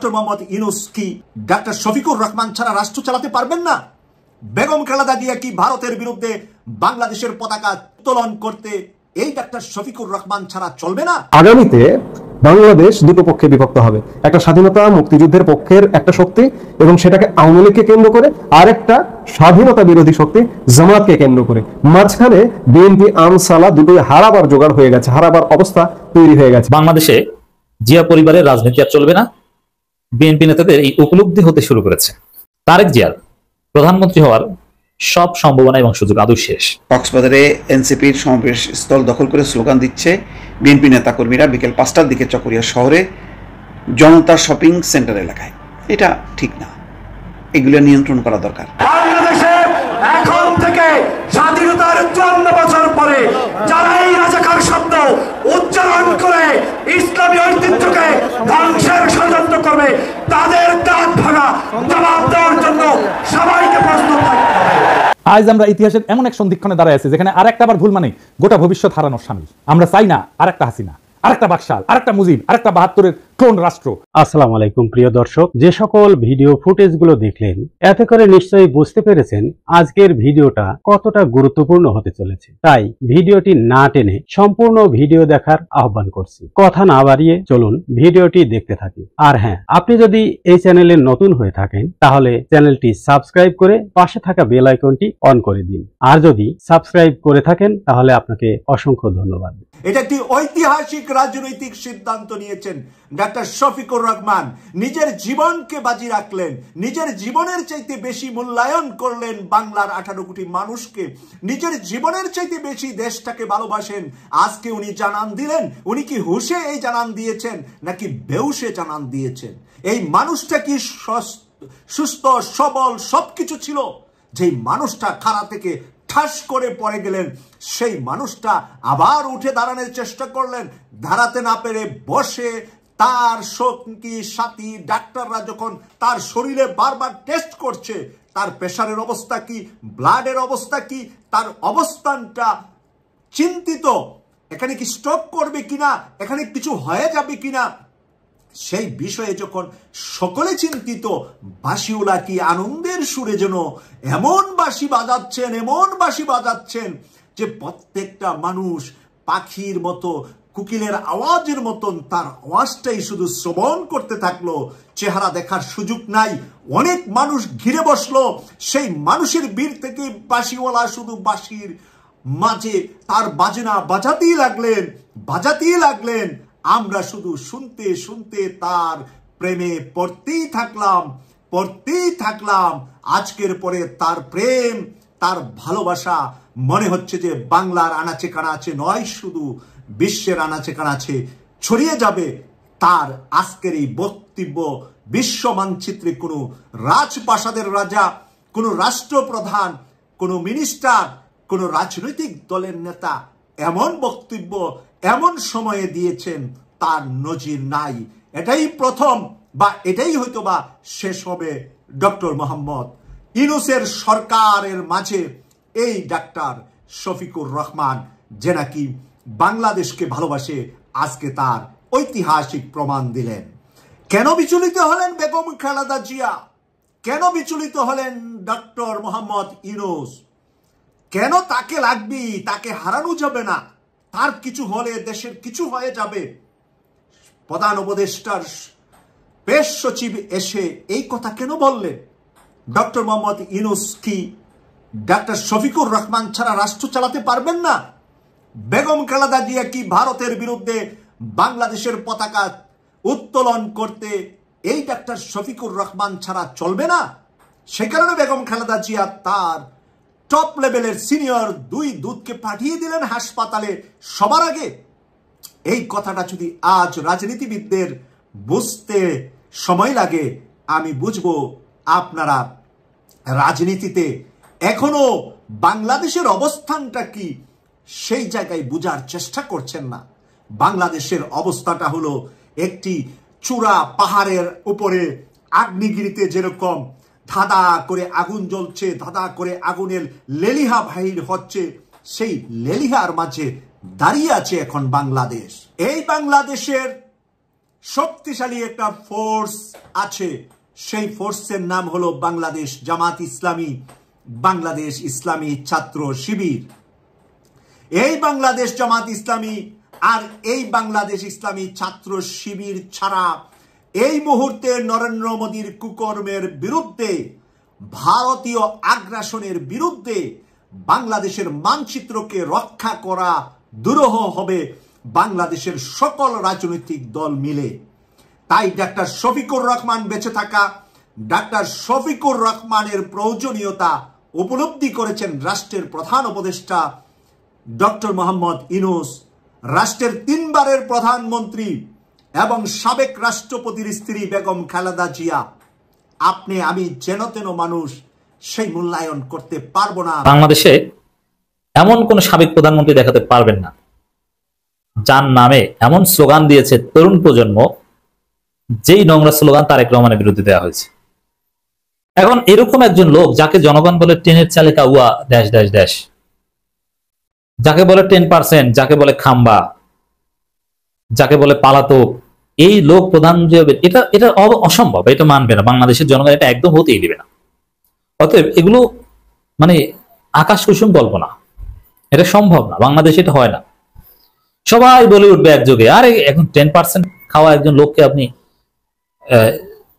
Doctor Mohammad Yunus কি doctor Shafiqur Rahman ছাড়া রাষ্ট্র চালাতে পারবেন না? বেগম খালেদা জিয়া কি ভারতের বিরুদ্ধে বাংলাদেশের পতাকা উত্তোলন করতে এই ডাক্তার শফিকুর রহমান ছাড়া চলবে না? আগামীতে বাংলাদেশ দুটো পক্ষে বিভক্ত হবে, একটা স্বাধীনতা মুক্তিযুদ্ধের পক্ষের একটা শক্তি এবং সেটাকে আওয়ামী লীগকে কেন্দ্র করে, আর একটা স্বাধীনতা বিরোধী শক্তি জামাতকে কেন্দ্র করে। মাঝখানে বিএনপি আমসালা দুটোই হারাবার জোগাড় হয়ে গেছে, হারাবার অবস্থা তৈরি হয়ে গেছে। বাংলাদেশে জিয়া পরিবারের রাজনীতি আর চলবে না, বিএনপি নেতাদের এই উপলব্ধি হতে শুরু করেছে। তারেক জিয়ার প্রধানমন্ত্রী হওয়ার সব সম্ভাবনা এবং সুযোগ আদৌ শেষ। কক্সবাজারে এনসিপির সমাবেশ স্থল দখল করে স্লোগান দিচ্ছে বিএনপি নেতাকর্মীরা বিকেল 5টার দিকে চকরিয়া শহরে জনতা শপিং সেন্টার এলাকায়। এটা ঠিক না, এগুলো নিয়ন্ত্রণ করা দরকার। বাংলাদেশে এখন থেকে স্বাধীনতার 54 বছর পরে যারা এই রাজাকার শব্দ উচ্চারণ করে ইসলামী ঐতিহ্যকে ধ্বংসের ষড়যন্ত্র করবে, তাদের দাঁত ভাঙা জবাব দেওয়ার জন্য সবাইকে প্রস্তুত থাকতে হবে। আজ আমরা ইতিহাসের এমন এক সন্ধিক্ষণে দাঁড়ায় আছি যেখানে আরেকটা আবার ভুল মানে গোটা ভবিষ্যৎ হারানোর শামিল। আমরা চাই না আরেকটা হাসিনা, আরেকটা বাকশাল, আরেকটা মুজিব, আরেকটা 72-এর ক্লোন রাষ্ট্র। আসসালামু আলাইকুম প্রিয় দর্শক, যে সকল ভিডিও ফুটেজ গুলো দেখলেন এতে করে নিশ্চয়ই বুঝতে পেরেছেন আজকের ভিডিওটা কতটা গুরুত্বপূর্ণ হতে চলেছে। তাই ভিডিওটি না টেনে সম্পূর্ণ ভিডিও দেখার আহ্বান করছি। কথা না বাড়িয়ে চলুন ভিডিওটি দেখতে থাকি। আর হ্যাঁ, আপনি যদি এই চ্যানেলে নতুন হয়ে থাকেন তাহলে চ্যানেলটি সাবস্ক্রাইব করে পাশে থাকা বেল আইকনটি অন করে দিন। আর যদি সাবস্ক্রাইব করে থাকেন তাহলে আপনাকে অসংখ্য ধন্যবাদ। এটা একটি ঐতিহাসিক রাজনৈতিক সিদ্ধান্ত নিয়েছেন ডাক্তার শফিকুর রহমান। নিজের জীবনকে বাজি রাখলেন, নিজের জীবনের চাইতে বেশি মূল্যায়ন করলেন বাংলার 18 কোটি মানুষকে, নিজের জীবনের চাইতে বেশি দেশটাকে ভালোবাসেন। আজকে উনি জানান দিলেন, উনি কি হুশে এই জানান দিয়েছেন নাকি বেহুশে জানান দিয়েছেন? এই মানুষটা কি সুস্থ সবল সবকিছু ছিল? যেই মানুষটা খাড়া থেকে ঠাস করে পড়ে গেলেন, সেই মানুষটা আবার উঠে দাঁড়ানোর চেষ্টা করলেন। দাঁড়াতে না পেরে বসে তার সঙ্গী সাথী ডাক্তাররা যখন তার শরীরে বারবার টেস্ট করছে, তার প্রেশারের অবস্থা কি, ব্লাডের অবস্থা কি, তার অবস্থানটা চিন্তিত, এখানে কি স্ট্রোক করবে কিনা, এখানে কিছু হয়ে যাবে কিনা, সেই বিষয়ে যখন সকলে চিন্তিত, বাঁশিওয়ালা কি আনন্দের সুরে যেন এমন বাঁশি বাজাচ্ছেন যে প্রত্যেকটা মানুষ পাখির মতো, কুকিলের আওয়াজের মতন তার আওয়াজটাই শুধু শ্রবণ করতে থাকলো। চেহারা দেখার সুযোগ নাই। অনেক মানুষ ঘিরে বসলো, সেই মানুষের ভিড় থেকে বাঁশিওয়ালা শুধু বাঁশির মাঝে তার বাজনা বাজাতেই লাগলেন। আমরা শুধু শুনতে শুনতে তার প্রেমে পড়তেই থাকলাম। আজকের পরে তার প্রেম, তার ভালোবাসা মনে হচ্ছে যে বাংলার আনাচে কানাচে নয়, শুধু বিশ্বের আনাচে কানাচে ছড়িয়ে যাবে। তার আজকের এই বক্তব্য বিশ্ব মানচিত্রে কোনো রাজপ্রাসাদের রাজা, কোনো রাষ্ট্রপ্রধান, কোনো মিনিস্টার, কোনো রাজনৈতিক দলের নেতা এমন বক্তব্য এমন সময়ে দিয়েছেন তার নজির নাই। এটাই প্রথম, বা এটাই হয়তো বা শেষ হবে ডক্টর মোহাম্মদ ইউনূসের সরকারের মাঝে এই ডাক্তার শফিকুর রহমান যে নাকি বাংলাদেশকে ভালোবাসে, আজকে তার ঐতিহাসিক প্রমাণ দিলেন। কেন বিচলিত হলেন বেগম খালেদা জিয়া? কেন বিচলিত হলেন ডক্টর মোহাম্মদ ইউনূস? কেন তাকে লাগবে? তাকে হারানো যাবে না, তার কিছু হলে দেশের কিছু হয়ে যাবে। প্রধান উপদেষ্টার প্রেস সচিব এসে এই কথা কেন বললেন? ডক্টর মোহাম্মদ ইউনূস কি ডাক্তার শফিকুর রহমান ছাড়া রাষ্ট্র চালাতে পারবেন না? বেগম খালেদা জিয়া কি ভারতের বিরুদ্ধে বাংলাদেশের পতাকা উত্তোলন করতে এই ডাক্তার শফিকুর রহমান ছাড়া চলবে না? সে কারণে বেগম খালেদা জিয়া তার টপ লেভেলের সিনিয়র 2 দূতকে পাঠিয়ে দিলেন হাসপাতালে সবার আগে। এই কথাটা যদি আজ রাজনীতিবিদদের বুঝতে সময় লাগে, আমি বুঝবো আপনারা রাজনীতিতে এখনো বাংলাদেশের অবস্থানটা কি সেই জায়গায় বুঝার চেষ্টা করছেন না। বাংলাদেশের অবস্থাটা হলো একটি চূড়া পাহাড়ের উপরে আগ্নেয়গিরিতে যেরকম ধাঁধা করে আগুন জ্বলছে, ধাঁধা করে আগুনের লেলিহা বাহির হচ্ছে, সেই লেলিহার মাঝে দাঁড়িয়ে আছে এখন বাংলাদেশ। এই বাংলাদেশের শক্তিশালী একটা ফোর্স আছে, সেই ফোর্সের নাম হলো বাংলাদেশ জামাত ইসলামী, বাংলাদেশ ইসলামী ছাত্র শিবির। এই বাংলাদেশ জামাত ইসলামী আর এই বাংলাদেশ ইসলামী ছাত্র শিবির ছাড়া এই মুহূর্তে নরেন্দ্র মোদীর কুকর্মের বিরুদ্ধে, ভারতীয় আগ্রাসনের বিরুদ্ধে বাংলাদেশের মানচিত্রকে রক্ষা করা দুরূহ হবে বাংলাদেশের সকল রাজনৈতিক দল মিলে। তাই ডাক্তার শফিকুর রহমান বেঁচে থাকা, ডাক্তার শফিকুর রহমানের প্রয়োজনীয়তা উপলব্ধি করেছেন রাষ্ট্রের প্রধান উপদেষ্টা ডক্টর মোহাম্মদ ইউনূস, রাষ্ট্রের 3 বারের প্রধানমন্ত্রী এবং সাবেক রাষ্ট্রপতির স্ত্রী বেগম খালেদা জিয়া। আপনি আমি যেন তেন মানুষ সেই মূল্যায়ন করতে পারবো না। বাংলাদেশে এমন কোন সাবেক প্রধানমন্ত্রী দেখাতে পারবেন না যার নামে এমন স্লোগান দিয়েছে তরুণ প্রজন্ম, যেই নোংরা স্লোগান তারেক রহমানের বিরুদ্ধে দেওয়া হয়েছে। এখন এরকম একজন লোক যাকে জনগণ বলে ট্রেনের চালিকা উয়া ড্যাশ ড্যাশ ড্যাশ, যাকে বলে 10%, যাকে বলে খাম্বা, যাকে বলে পালাতক, এই লোক প্রধানমন্ত্রী হবে, এটা অসম্ভব, এটা মানবে না বাংলাদেশের জনগণ, এটা একদম হতেই দিবে না। অতএব এগুলো মানে আকাশ কুসুম কল্পনা, এটা সম্ভব না, বাংলাদেশে এটা হয় না। সবাই বলে উঠবে একযোগে, আরে এখন 10% খাওয়া একজন লোককে আপনি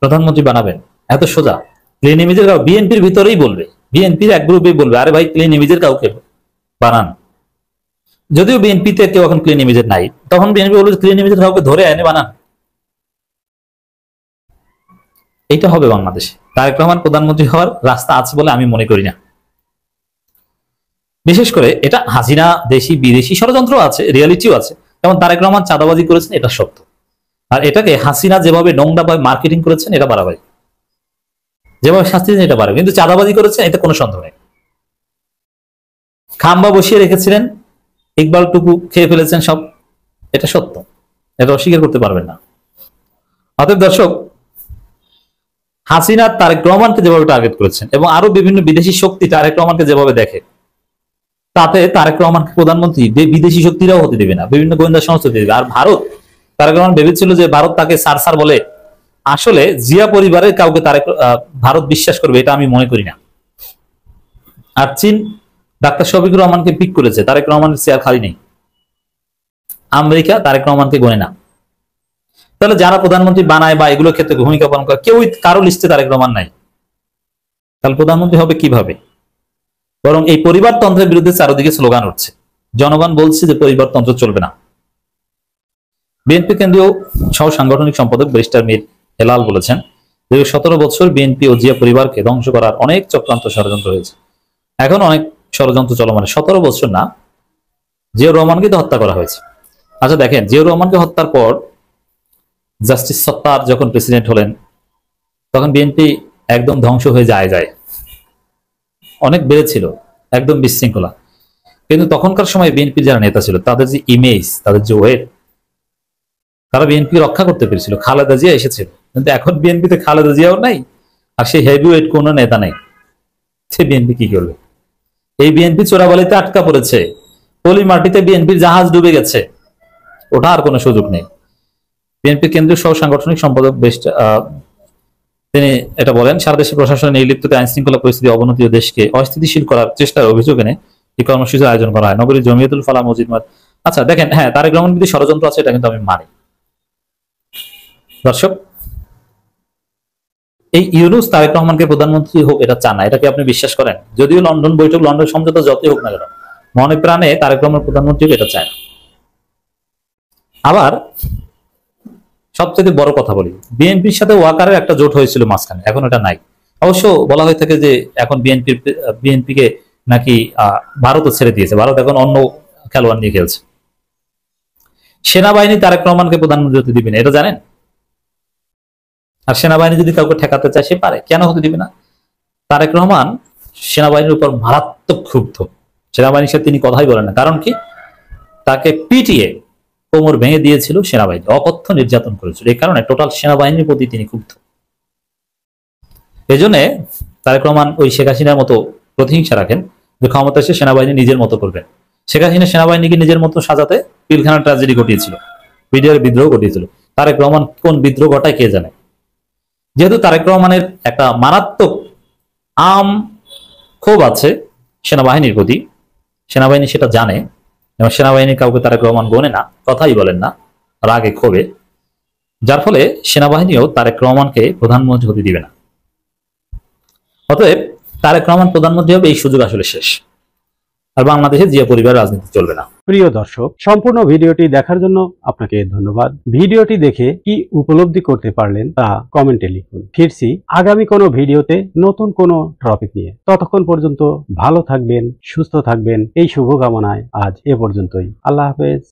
প্রধানমন্ত্রী বানাবেন, এত সোজা? ক্লিন ইমেজের বিএনপির ভিতরেই বলবে, বিএনপির এক গ্রুপেই বলবে, আরে ভাই ক্লিন ইমেজের কাউকে বানান। যদিও বিএনপিতে কেউ এখন ক্লিন ইমেজের নাই, তখন বিএনপি বলবে ক্লিন ইমেজের কাউকে ধরে এনে বানান। এইটা হবে বাংলাদেশে। তারেক রহমান প্রধানমন্ত্রী হওয়ার রাস্তা আছে বলে আমি মনে করি না। বিশেষ করে এটা হাসিনা দেশি বিদেশি ষড়যন্ত্র আছে, রিয়ালিটিও আছে। যেমন তারেক রহমান চাঁদাবাজি করেছেন, এটা সত্য, আর এটাকে হাসিনা যেভাবে নোংরাভাবে মার্কেটিং করেছেন এটা বাড়াবাড়ি, যেভাবে শাস্তি দিয়েছেন এটা বাড়াবে, কিন্তু চাঁদাবাজি করেছেন এতে কোনো সন্দেহ নেই। খাম্বা বসিয়ে রেখেছিলেন, ইকবাল টুকু খেয়ে ফেলেছেন সব, এটা সত্য, এটা অস্বীকার করতে পারবেন না। অতএব দর্শক, হাসিনা তারেক রহমানকে যেভাবে টার্গেট করেছেন এবং আরো বিভিন্ন বিদেশি শক্তি তারেক রহমানকে যেভাবে দেখে, তাতে তারেক রহমানকে প্রধানমন্ত্রী বিদেশি শক্তিরাও হতে দেবে না, বিভিন্ন গোয়েন্দা সংস্থা দেবে। আর ভারত, তারেক রহমান ভেবেছিল যে ভারত তাকে স্যার স্যার বলে, আসলে জিয়া পরিবারের কাউকে ভারত বিশ্বাস করবে এটা আমি মনে করি না। আর চীন ডাক্তার শফিকুর রহমানকে পিক করেছে, তারেক রহমানের চেয়ার খালি নেই। আমেরিকা তারেক রহমানকে গণে না। তাহলে যারা প্রধানমন্ত্রী বানায় বা এগুলো ক্ষেত্রে ভূমিকা পালন করে, কেউই কারো লিস্টে তারেক রহমান নাই, তাহলে প্রধানমন্ত্রী হবে কিভাবে? বরং এই পরিবারতন্ত্রের বিরুদ্ধে চারদিকে স্লোগান উঠছে, জনগণ বলছে যে পরিবারতন্ত্র চলবে না। বিএনপি কেন্দ্রীয় সহ সাংগঠনিক সম্পাদক ব্যারিস্টার মীর হেলাল বলেছেন, দীর্ঘ 17 বছর বিএনপি ও জিয়া পরিবারকে ধ্বংস করার অনেক চক্রান্ত ষড়যন্ত্র হয়েছে, এখন অনেক ষড়যন্ত্র চলমান। 17 বছর না, জিয়াউর রহমানকে তো হত্যা করা হয়েছে। আচ্ছা দেখেন, জিয়াউর রহমানকে হত্যার পর জাস্টিস সত্তার যখন প্রেসিডেন্ট হলেন, তখন বিএনপি একদম ধ্বংস হয়ে যায়, অনেক বেড়েছিল, একদম বিশৃঙ্খলা। কিন্তু তখনকার সময় বিএনপির যারা নেতা ছিল, তাদের যে ইমেজ, তাদের যে ওয়েট, তারা বিএনপি রক্ষা করতে পেরেছিল। খালেদা জিয়া এসেছিল, কিন্তু এখন বিএনপিতে খালেদা জিয়াও নাই, আর সেই হেভি ওয়েট কোনো নেতা নাই, সে বিএনপি কি করবে? এই বিএনপি চোরাবালিতে আটকা পড়েছে, পলি মাটিতে বিএনপির জাহাজ ডুবে গেছে, ওঠার কোনো সুযোগ নেই। বিএনপি কেন্দ্রীয় সহ সাংগঠনিক সম্পাদক তিনি এটা বলেন, সারা দেশে প্রশাসনের নির্লিপ্ততে আইন শৃঙ্খলা পরিস্থিতি অবনতি ও দেশকে অস্থিতিশীল করার চেষ্টার অভিযোগ এনে এই কর্মসূচির আয়োজন করা হয়। নগরীর জমিয়তুল ফালাহ মসজিদ। আচ্ছা দেখেন, হ্যাঁ তারেক রহমান বিরোধী ষড়যন্ত্র আছে, এটা কিন্তু আমি মানি। দর্শক, এই ইউনূস তারেক রহমানকে প্রধানমন্ত্রী হোক এটা চান না, এটাকে আপনি বিশ্বাস করেন? যদিও লন্ডন বৈঠক, লন্ডন সমঝোতা যতই হোক না কেন, মনে প্রাণে তারেক রহমান প্রধানমন্ত্রী হোক এটা চায় না। আবার সবচেয়ে বড় কথা বলি, বিএনপির সাথে ওয়াকারের একটা জোট হয়েছিল মাঝখানে, এখন এটা নাই। অবশ্য বলা হয়ে থাকে যে এখন বিএনপিকে নাকি ভারতও ছেড়ে দিয়েছে, ভারত এখন অন্য খেলোয়াড় নিয়ে খেলছে। সেনাবাহিনী তারেক রহমানকে প্রধানমন্ত্রী হতে দিবে না, এটা জানেন? আর সেনাবাহিনী যদি কাউকে ঠেকাতে চায় সে পারে, কেন হতে দিবে না? তারেক রহমান সেনাবাহিনীর উপর মারাত্মক ক্ষুব্ধ, সেনাবাহিনীর সাথে তিনি কথাই বলেন না। কারণ কি? তাকে পিটিয়ে কোমর ভেঙে দিয়েছিল সেনাবাহিনী, অকথ্য নির্যাতন করেছিল, এই কারণে টোটাল সেনাবাহিনীর প্রতি তিনি ক্ষুব্ধ। এই জন্য তারেক রহমান ওই শেখ হাসিনার মতো প্রতিহিংসা রাখেন যে ক্ষমতা এসে সেনাবাহিনী নিজের মতো করবেন। শেখ হাসিনা সেনাবাহিনীকে নিজের মতো সাজাতে পিলখানা ট্র্যাজেডি ঘটিয়েছিল, বিডিআর বিদ্রোহ ঘটিয়েছিল, তারেক রহমান কোন বিদ্রোহ ঘটায় কে জানে। যেহেতু তারেক রহমানের একটা মারাত্মক ক্ষোভ আছে সেনাবাহিনীর প্রতি, সেনাবাহিনী সেটা জানে, এবং সেনাবাহিনীর কাউকে তারেক রহমান গোনে না, কথাই বলেন না রাগে ক্ষোভে, যার ফলে সেনাবাহিনীও তারেক রহমানকে প্রধানমন্ত্রী হতে দিবে না। অতএব তারেক রহমান প্রধানমন্ত্রী হবে, এই সুযোগ আসলে শেষ, আর বাংলাদেশে জিয়া পরিবার রাজনীতি চলবে না। প্রিয় দর্শক, সম্পূর্ণ ভিডিওটি দেখার জন্য আপনাকে ধন্যবাদ। ভিডিওটি দেখে কি উপলব্ধি করতে পারলেন তা কমেন্টে লিখুন। ফিরছি আগামী কোনো ভিডিওতে নতুন কোনো টপিক নিয়ে। ততক্ষণ পর্যন্ত ভালো থাকবেন, সুস্থ থাকবেন, এই শুভকামনায় আজ এ পর্যন্তই। আল্লাহ হাফেজ।